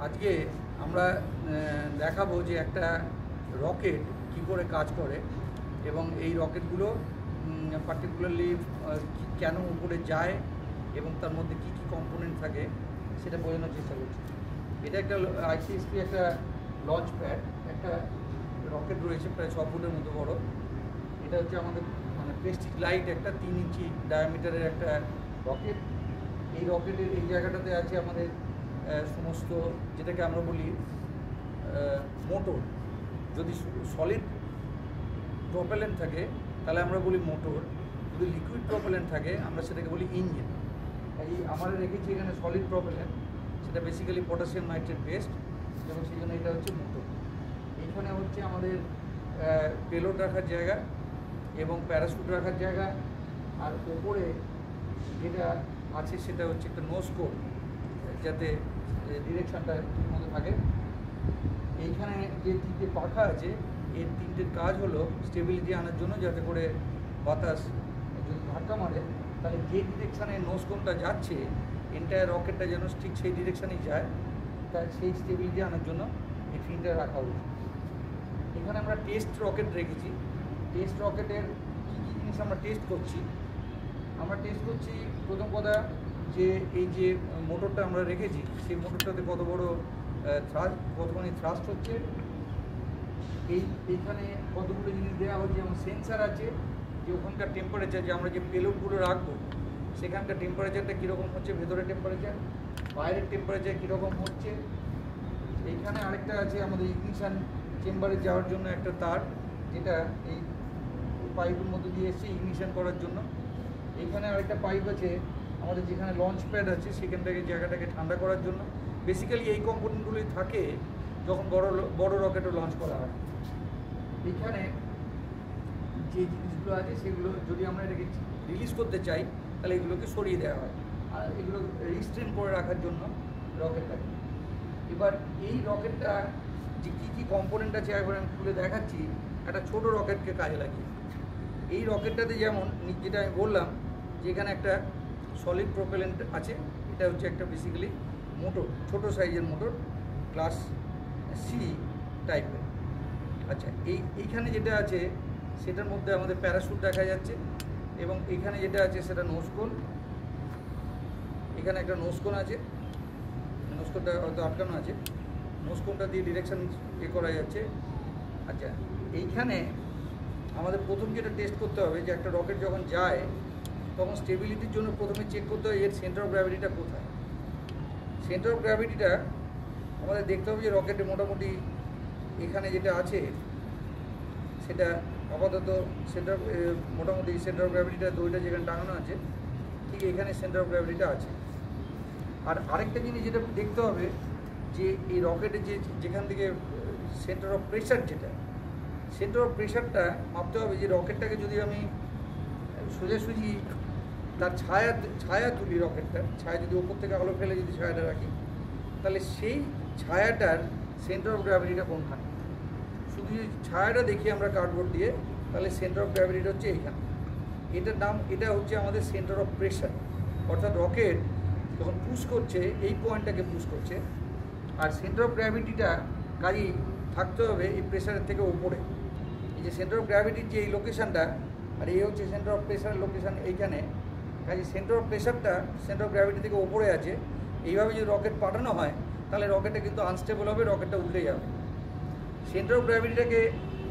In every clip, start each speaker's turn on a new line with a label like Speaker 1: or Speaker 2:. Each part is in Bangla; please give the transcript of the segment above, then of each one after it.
Speaker 1: আজকে আমরা দেখাবো যে একটা রকেট কী করে কাজ করে এবং এই রকেটগুলো পার্টিকুলারলি কেন উপরে যায় এবং তার মধ্যে কী কী কম্পোনেন্ট থাকে সেটা বোঝানোর চেষ্টা করছি। এটা একটা আইসিএসপি একটা লঞ্চ প্যাড, একটা রকেট রয়েছে প্রায় 6 ফুটের মতো বড়। এটা হচ্ছে আমাদের প্রেস্টিজ লাইট, একটা 3 ইঞ্চি ডায়ামিটারের একটা রকেট। এই রকেটের এই জায়গাটাতে আছে আমাদের সমস্ত, যেটাকে আমরা বলি মোটর। যদি সলিড প্রপেলেন্ট থাকে তাহলে আমরা বলি মোটর, যদি লিকুইড প্রপেলেন্ট থাকে আমরা সেটাকে বলি ইঞ্জিন। এই আমরা রেখেছি এখানে সলিড প্রপেলেন্ট, সেটা বেসিক্যালি পটাশিয়াম নাইট্রেট বেসড, এবং সেই জন্য এটা হচ্ছে মোটর। এইখানে হচ্ছে আমাদের পেলোড রাখার জায়গা এবং প্যারাশুট রাখার জায়গা, আর ওপরে যেটা আছে সেটা হচ্ছে একটা নোজ কোড, যাতে ডিরেকশানটা ঠিক মতো থাকে। এইখানে যে 3টে পাখা আছে, এর 3টের কাজ হলো স্টেবিলিটি আনার জন্য, যাতে করে বাতাস যদি ধাক্কা মারে তাহলে যে ডিরেকশানে নোজ কোনটা যাচ্ছে এন্টায়ার রকেটটা যেন ঠিক সেই ডিরেকশানেই যায়, তাই সেই স্টেবিলিটি আনার জন্য এই 3টা রাখা উচিত। এখানে আমরা টেস্ট রকেট রেখেছি। টেস্ট রকেটের কী কী জিনিস আমরা টেস্ট করছি প্রথম কথা যে এই যে মোটরটা আমরা রেখেছি সেই মোটরটাতে কত বড় কতখানি থ্রাস্ট হচ্ছে, এইখানে কতগুলো জিনিস দেওয়া হচ্ছে, যেমন সেন্সার আছে যে ওখানকার টেম্পারেচার, যে আমরা যে পেলোডগুলো রাখবো সেখানকার টেম্পারেচারটা কীরকম হচ্ছে, ভেতরের টেম্পারেচার, বাইরের টেম্পারেচার কীরকম হচ্ছে। এইখানে আরেকটা আছে আমাদের ইগনিশন চেম্বারে যাওয়ার জন্য একটা তার, যেটা এই পাইপের মধ্যে দিয়ে এসছে ইগনিশন করার জন্য। এইখানে আরেকটা পাইপ আছে আমাদের যেখানে লঞ্চ প্যাড আছে সেখান থেকে জায়গাটাকে ঠান্ডা করার জন্য। বেসিক্যালি এই কম্পোনেন্টগুলোই থাকে যখন বড় রকেটও লঞ্চ করা হয়। এইখানে যে জিনিসগুলো আছে সেগুলো যদি আমরা এটাকে রিলিজ করতে চাই তাহলে এগুলোকে সরিয়ে দেওয়া হয়, আর এগুলো রিস্ট্রেন করে রাখার জন্য রকেটটাকে। এবার এই রকেটটা যে কী কী কম্পোনেন্ট আছে একবার আমি খুলে দেখাচ্ছি একটা ছোট রকেটকে কাজে লাগিয়ে। এই রকেটটাতে যেমন যেটা আমি বললাম যে এখানে একটা সলিড প্রপেলেন্ট আছে, এটা হচ্ছে একটা বেসিক্যালি মোটর, ছোট সাইজের মোটর, ক্লাস সি টাইপের। আচ্ছা, এইখানে যেটা আছে সেটার মধ্যে আমাদের প্যারাশুট দেখা যাচ্ছে, এবং এখানে যেটা আছে সেটা নোজকোন। এখানে একটা নোজকোন আছে, নোজকোনটা হয়তো আটকানো আছে, নোজকোনটা দিয়ে ডিরেকশান করা যাচ্ছে। আচ্ছা, এইখানে আমাদের প্রথম যেটা টেস্ট করতে হবে যে একটা রকেট যখন যায় তখন স্টেবিলিটির জন্য প্রথমে চেক করতে হবে এর সেন্টার অফ গ্র্যাভিটিটা কোথায়। সেন্টার অফ গ্র্যাভিটিটা আমাদের দেখতে হবে যে রকেটে মোটামুটি এখানে যেটা আছে সেটা আপাতত মোটামুটি সেন্টার অফ গ্র্যাভিটিটা দড়িটা যেখানে টাঙানো আছে ঠিক এখানে সেন্টার অফ গ্র্যাভিটিটা আছে। আর আরেকটা জিনিস যেটা দেখতে হবে যে এই রকেটের যেখান থেকে সেন্টার অফ প্রেশার, যেটা সেন্টার অফ প্রেশারটা মাপতে হবে। যে রকেটটাকে যদি আমি সোজাসুজি তার ছায়া তুলি, রকেটটার ছায়া যদি ওপর থেকে আলো ফেলে যদি ছায়াটা রাখি, তাহলে সেই ছায়াটার সেন্টার অফ গ্র্যাভিটিটা কোনখানে। শুধু যদি ছায়াটা দেখি আমরা কার্ডবোর্ড দিয়ে, তাহলে সেন্টার অফ গ্র্যাভিটিটা হচ্ছে এইখানে। এটা হচ্ছে আমাদের সেন্টার অফ প্রেশার, অর্থাৎ রকেট যখন পুশ করছে এই পয়েন্টটাকে পুশ করছে, আর সেন্টার অফ গ্র্যাভিটিটা কাজেই থাকতে হবে এই প্রেশারের থেকে ওপরে। এই যে সেন্টার অফ গ্র্যাভিটির যে এই লোকেশানটা, আর এই হচ্ছে সেন্টার অফ প্রেশারের লোকেশান এইখানে, কাজে সেন্টার অফ প্রেশারটা সেন্টার অফ গ্র্যাভিটি থেকে ওপরে আছে। এইভাবে যদি রকেট পাঠানো হয় তাহলে রকেটটা কিন্তু আনস্টেবল হবে, রকেটটা উল্টে যাবে। সেন্টার অফ গ্র্যাভিটিটাকে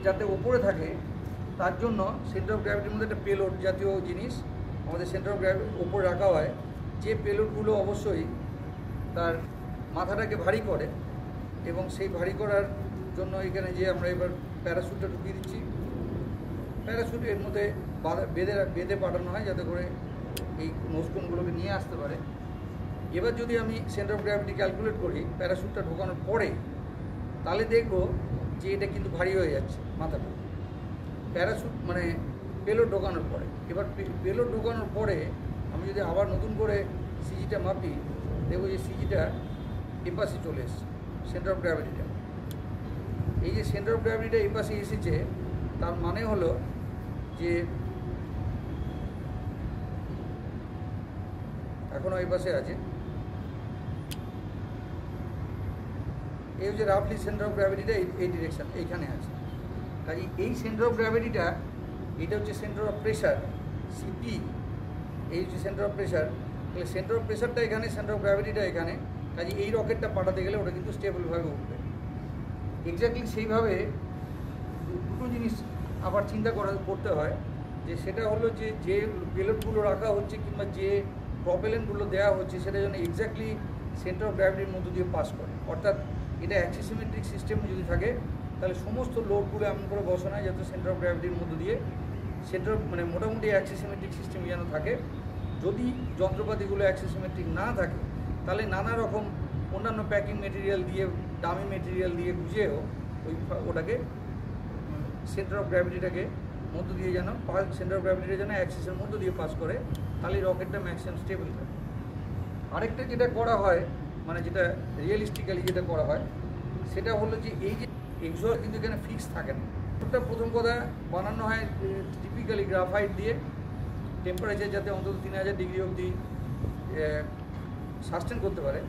Speaker 1: যাতে ওপরে থাকে তার জন্য সেন্টার অফ গ্র্যাভিটির মধ্যে একটা পেলোড জাতীয় জিনিস আমাদের সেন্টার অফ গ্র্যাভিটির ওপরে রাখা হয়, যে পেলোডগুলো অবশ্যই তার মাথাটাকে ভারী করে, এবং সেই ভারী করার জন্য এখানে যে আমরা এবার প্যারাশুটটা ঢুকিয়ে দিচ্ছি। প্যারাশুট এর মধ্যে বেঁধে পাঠানো হয় যাতে করে এই নোজকোনগুলোকে নিয়ে আসতে পারে। এবার যদি আমি সেন্টার অফ গ্র্যাভিটি ক্যালকুলেট করি প্যারাশুটটা ঢোকানোর পরে, তাহলে দেখব যে এটা কিন্তু ভারী হয়ে যাচ্ছে মাথাটা, প্যারাশুট মানে পেলোড ঢোকানোর পরে। এবার পেলোড ঢোকানোর পরে আমি যদি আবার নতুন করে সিজিটা মাপি, দেখব যে সিজিটা এপাশে চলে এসছে, সেন্টার অফ গ্র্যাভিটিটা। এই যে সেন্টার অফ গ্র্যাভিটিটা এপাশে এসেছে তার মানে হলো যে এখনও এই পাশে আছে, এই হচ্ছে রাফলি সেন্টার অফ গ্র্যাভিটিটা এই ডিরেকশান এইখানে আছে। কাজে এই সেন্টার অফ গ্র্যাভিটিটা, এটা হচ্ছে সেন্টার অফ প্রেশার সিপি, এই হচ্ছে সেন্টার অফ প্রেশার। তাহলে সেন্টার অফ প্রেশারটা এখানে, সেন্টার অফ গ্র্যাভিটিটা এখানে। কাজে এই রকেটটা পাঠাতে গেলে ওটা কিন্তু স্টেবলভাবে উঠবে। এক্স্যাক্টলি সেইভাবে দুটো জিনিস আবার চিন্তা করতে হয়, যে সেটা হলো যে পেলোডগুলো রাখা হচ্ছে কিংবা যে প্রপেলেন্টগুলো দেওয়া হচ্ছে সেটা যেন এক্স্যাক্টলি সেন্টার অফ গ্র্যাভিটির মধ্য দিয়ে পাস করে। অর্থাৎ এটা অ্যাক্সিসিমেট্রিক সিস্টেম যদি থাকে তাহলে সমস্ত লোডগুলো এমন করে বসানো হয় যাতে সেন্টার অফ গ্র্যাভিটির মধ্য দিয়ে মানে মোটামুটি অ্যাক্সিসিমেট্রিক সিস্টেম যেন থাকে। যদি যন্ত্রপাতিগুলো অ্যাক্সিসিমেট্রিক না থাকে তাহলে নানা রকম অন্যান্য প্যাকিং মেটেরিয়াল দিয়ে, দামি মেটেরিয়াল দিয়ে গুছিয়েও ওটাকে সেন্টার অফ গ্র্যাভিটিটাকে মধ্য দিয়ে যেন সেন্টার অফ গ্র্যাভিটিটা যেন অ্যাক্সিসের মধ্য দিয়ে পাস করে, তাহলে রকেটটা ম্যাক্সিমাম স্টেবল থাকে। আরেকটা যেটা করা হয়, মানে যেটা রিয়েলিস্টিক্যালি যেটা করা হয়, সেটা হলো যে এই যে এক্সস্ট কিন্তু এখানে ফিক্স থাকে না। ওটা প্রথম কথা বানানো হয় টিপিক্যালি গ্রাফাইট দিয়ে, টেম্পারেচার যাতে অন্তত 3000 ডিগ্রি অবধি সাস্টেন করতে পারে।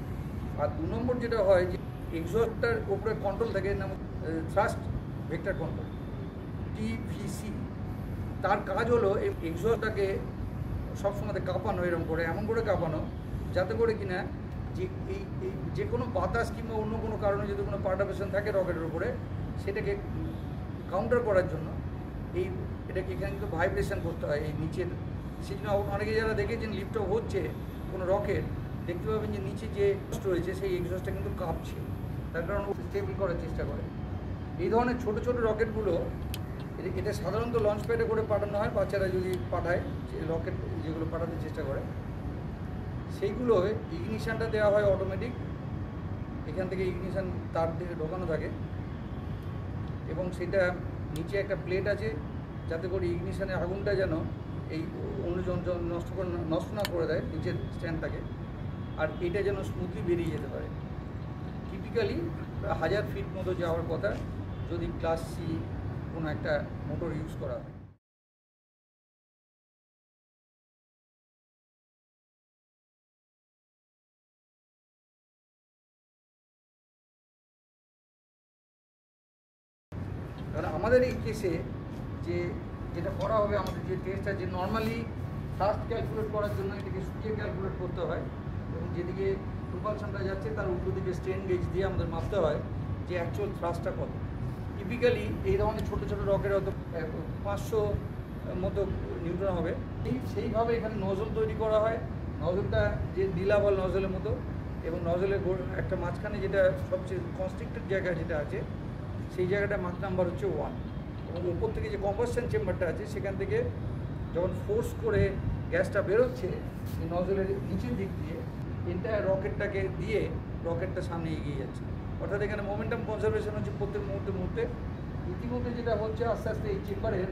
Speaker 1: আর 2 নম্বর যেটা হয় যে এক্সস্টটার উপরে কন্ট্রোল থাকে, নাম থ্রাস্ট ভেক্টর কন্ট্রোল, TVC। তার কাজ হলো এই এক্সস্টটাকে সবসময় কাঁপানো, এরকম করে এমন করে কাঁপানো যাতে করে কিনা যে এই যে কোনো বাতাস কিংবা অন্য কোনো কারণে যদি কোনো পার্টারবেশন থাকে রকেটের উপরে, সেটাকে কাউন্টার করার জন্য এটাকে এখানে কিন্তু ভাইব্রেশন করতে হয় এই নিচের। সেই জন্য অনেকে যারা দেখেছেন লিফট অফ হচ্ছে কোনো রকেট, দেখতে পাবেন যে নিচে যে এক্সস্ট রয়েছে সেই এক্সস্টটা কিন্তু কাঁপছে, তার কারণ স্টেবল করার চেষ্টা করে। এই ধরনের ছোটো ছোটো রকেটগুলো এটা সাধারণত লঞ্চ প্যাডে করে পাঠানো হয়, বাচ্চারা যদি পাঠায়, যে রকেট যেগুলো পাঠাতে চেষ্টা করে সেইগুলো ইগনিশানটা দেওয়া হয় অটোমেটিক। এখান থেকে ইগনিশান তার দিয়ে ঢোকানো থাকে এবং সেটা নিচে একটা প্লেট আছে যাতে করে ইগনিশানের আগুনটা যেন এই অনুযন্ত্র নষ্ট না করে দেয় নিচের স্ট্যান্ডটাকে, আর এটা যেন স্মুথলি বেরিয়ে যেতে পারে। টিপিক্যালি 1000 ফিট মতো যাওয়ার কথা যদি ক্লাস সি কোনো একটা মোটর ইউজ করা হয়। কারণ আমাদের এই কেসে যেটা করা হবে, আমাদের যে টেস্টটা, যে নর্মালি থ্রাস্ট ক্যালকুলেট করার জন্য এটাকে শুকিয়ে ক্যালকুলেট করতে হয় এবং যেদিকে প্রপালশনটা যাচ্ছে তার উল্টো দিকে স্ট্রেন গেজ দিয়ে আমাদের মাপতে হয় যে অ্যাকচুয়াল থ্রাস্টটা কত। টিপিক্যালি এই ধরনের ছোটো ছোটো রকেট হয়তো 500 মতো নিউটন হবে। সেইভাবে এখানে নজল তৈরি করা হয়। নজলটা যে ডিলাবল নজলের মতো, এবং নজলের একটা মাঝখানে যেটা সবচেয়ে কনস্ট্রিক্টেড জায়গা যেটা আছে সেই জায়গাটা মার্ক নাম্বার হচ্ছে 1, এবং উপর থেকে যে কম্বাসশন চেম্বারটা আছে সেখান থেকে যখন ফোর্স করে গ্যাসটা বেরোচ্ছে এই নজলের নিচের দিক দিয়ে, এন্টায়ার রকেটটাকে দিয়ে রকেটটা সামনে এগিয়ে যাচ্ছে। অর্থাৎ এখানে মোমেন্টাম কনজারভেশন হচ্ছে প্রত্যেক মুহূর্তে। ইতিমধ্যে যেটা হচ্ছে আস্তে আস্তে এই চেম্বারের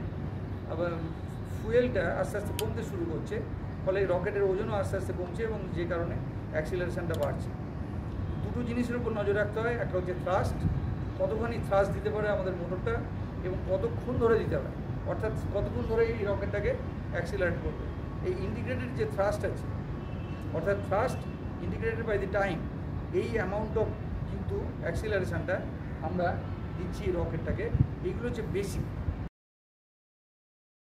Speaker 1: ফুয়েলটা আস্তে আস্তে কমতে শুরু করছে, ফলে রকেটের ওজনও আস্তে আস্তে কমছে এবং যে কারণে অ্যাক্সিলারেশনটা বাড়ছে। দুটো জিনিসের উপর নজর রাখতে হয়, একটা হচ্ছে থ্রাস্ট, কতখানি থ্রাস্ট দিতে পারে আমাদের মোটরটা এবং কতক্ষণ ধরে দিতে পারে, অর্থাৎ কতক্ষণ ধরে এই রকেটটাকে অ্যাক্সিলারেট করবে। এই ইন্টিগ্রেটেড যে থ্রাস্ট আছে, অর্থাৎ thrust integrated by the time, এই অ্যামাউন্ট অফ কিন্তু অ্যাক্সিলারেশনটা আমরা দিচ্ছি রকেটটাকে। এইগুলো হচ্ছে বেসিক।